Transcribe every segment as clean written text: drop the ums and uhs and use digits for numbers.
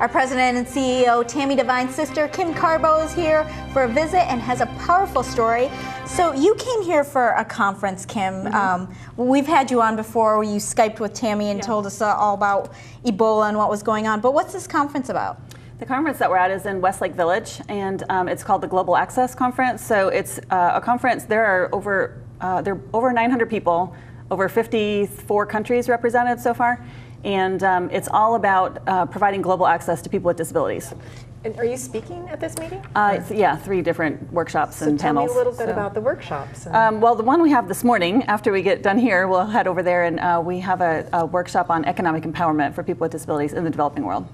Our president and CEO, Tammy Devine's sister, Kim Kargbo, is here for a visit and has a powerful story. So you came here for a conference, Kim. We've had you on before where you Skyped with Tammy and told us all about Ebola and what was going on. But what's this conference about? The conference that we're at is in Westlake Village, and it's called the Global Access Conference. So it's a conference. There are over 900 people, over 54 countries represented so far, and it's all about providing global access to people with disabilities. And are you speaking at this meeting? Yeah, 3 different workshops and tell panels. Me a little bit about the workshops. Well, the one we have this morning, after we get done here, we'll head over there and we have a workshop on economic empowerment for people with disabilities in the developing world.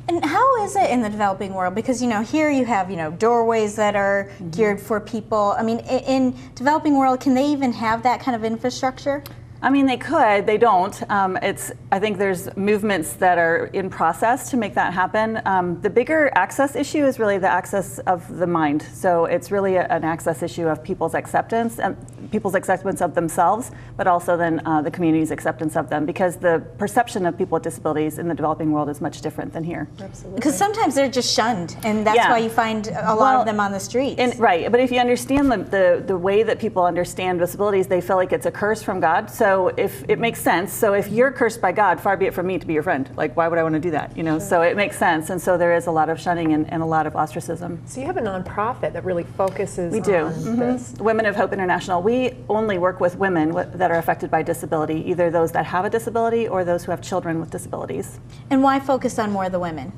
And how is it in the developing world? Because, here you have, doorways that are geared for people. I mean, in developing world, can they even have that kind of infrastructure? I mean, they could, they don't. I think there's movements that are in process to make that happen. The bigger access issue is really the access of the mind. So it's really an access issue of people's acceptance of themselves, but also then the community's acceptance of them, because the perception of people with disabilities in the developing world is much different than here. Absolutely. Because sometimes they're just shunned, and that's why you find a lot of them on the streets. Right, but if you understand the way that people understand disabilities, they feel like it's a curse from God. So if it makes sense, so if you're cursed by God, far be it from me to be your friend. Like, why would I want to do that? Sure. So it makes sense, and so there is a lot of shunning and a lot of ostracism. So you have a nonprofit that really focuses on this. Women of Hope International. We only work with women that are affected by disability, either those that have a disability or those who have children with disabilities. And why focus on more of the women?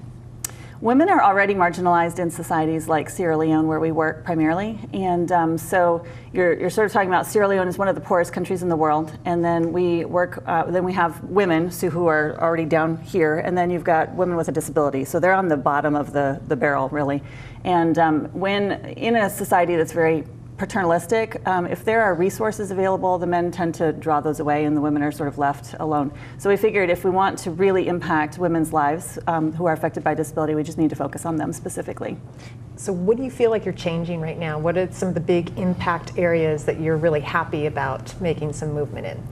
Women are already marginalized in societies like Sierra Leone, where we work primarily, and so you're sort of talking about Sierra Leone is one of the poorest countries in the world, and then we work. Then we have women who are already down here, and then you've got women with a disability, so they're on the bottom of the barrel, really. And when in a society that's very paternalistic, if there are resources available, the men tend to draw those away and the women are sort of left alone. So we figured if we want to really impact women's lives who are affected by disability, we just need to focus on them specifically. So what do you feel like you're changing right now? What are some of the big impact areas that you're really happy about making some movement in?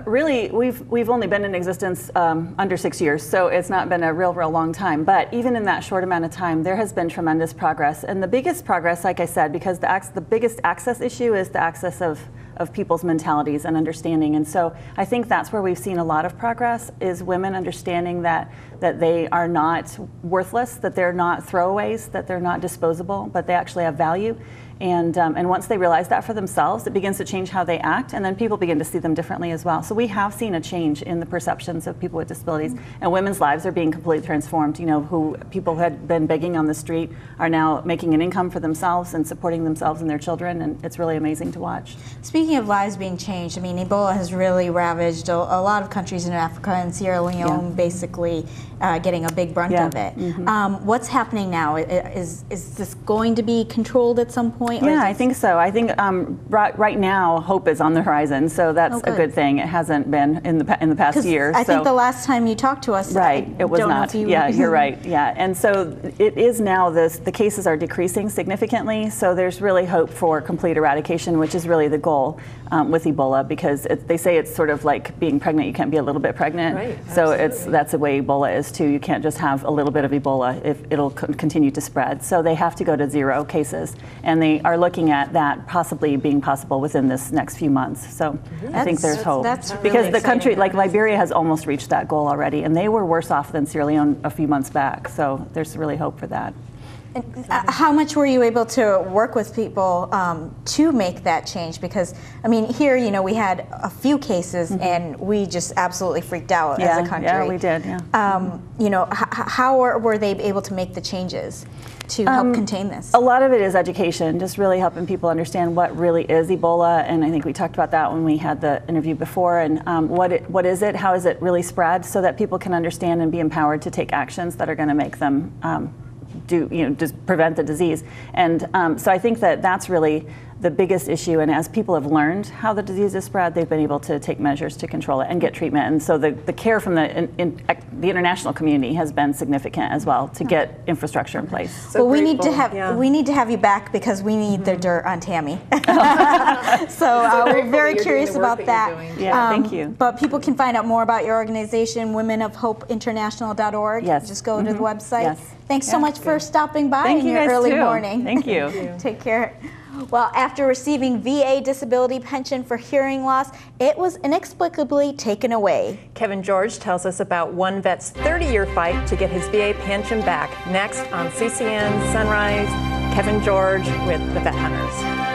Really, we've only been in existence under 6 years, so it's not been a real long time. But even in that short amount of time, there has been tremendous progress. And the biggest progress, like I said, because the biggest access issue is the access of people's mentalities and understanding. And so I think that's where we've seen a lot of progress, is women understanding that they are not worthless, that they're not throwaways, that they're not disposable, but they actually have value. And once they realize that for themselves, it begins to change how they act, and then people begin to see them differently as well. So we have seen a change in the perceptions of people with disabilities, and women's lives are being completely transformed. People who had been begging on the street are now making an income for themselves and supporting themselves and their children, and it's really amazing to watch. Speaking of lives being changed, I mean, Ebola has really ravaged a lot of countries in Africa, and Sierra Leone basically getting a big brunt of it. What's happening now? Is this going to be controlled at some point? Yeah, I think so. I think right now hope is on the horizon, so that's a good thing. It hasn't been in the past year. I think the last time you talked to us, it was not. Yeah, you're right. Yeah, and so it is now. The cases are decreasing significantly. So there's really hope for complete eradication, which is really the goal with Ebola, because they say it's sort of like being pregnant. You can't be a little bit pregnant. Right. So that's the way Ebola is too. You can't just have a little bit of Ebola if it'll continue to spread. So they have to go to 0 cases, and they are looking at that possibly being possible within this next few months. So I think there's hope. That's really because the exciting. country, like Liberia, has almost reached that goal already, and they were worse off than Sierra Leone a few months back. So there's really hope for that. And how much were you able to work with people to make that change? Because, I mean, here, we had a few cases and we just absolutely freaked out as a country. Yeah, we did, how were they able to make the changes to help contain this? A lot of it is education, just really helping people understand what really is Ebola, and I think we talked about that when we had the interview before, and what is it, how is it really spread, so that people can understand and be empowered to take actions that are going to make them just prevent the disease. And so I think that's really the biggest issue. And as people have learned how the disease is spread, they've been able to take measures to control it and get treatment. And so the care from the international community has been significant as well to get infrastructure in place. So well, we need to grateful. have we need to have you back because we need the dirt on Tammy. So we're grateful very that you're curious doing the work about that that. you're doing. Yeah, thank you. But people can find out more about your organization, womenofhopeinternational.org. Yes. Just go to the website. Yes. Thanks so much for stopping by Thank in you your guys early too. morning. Thank you. Take care. Well, after receiving VA disability pension for hearing loss, it was inexplicably taken away. Kevin George tells us about one vet's 30-year fight to get his VA pension back. Next on CCN Sunrise, Kevin George with the Vet Hunters.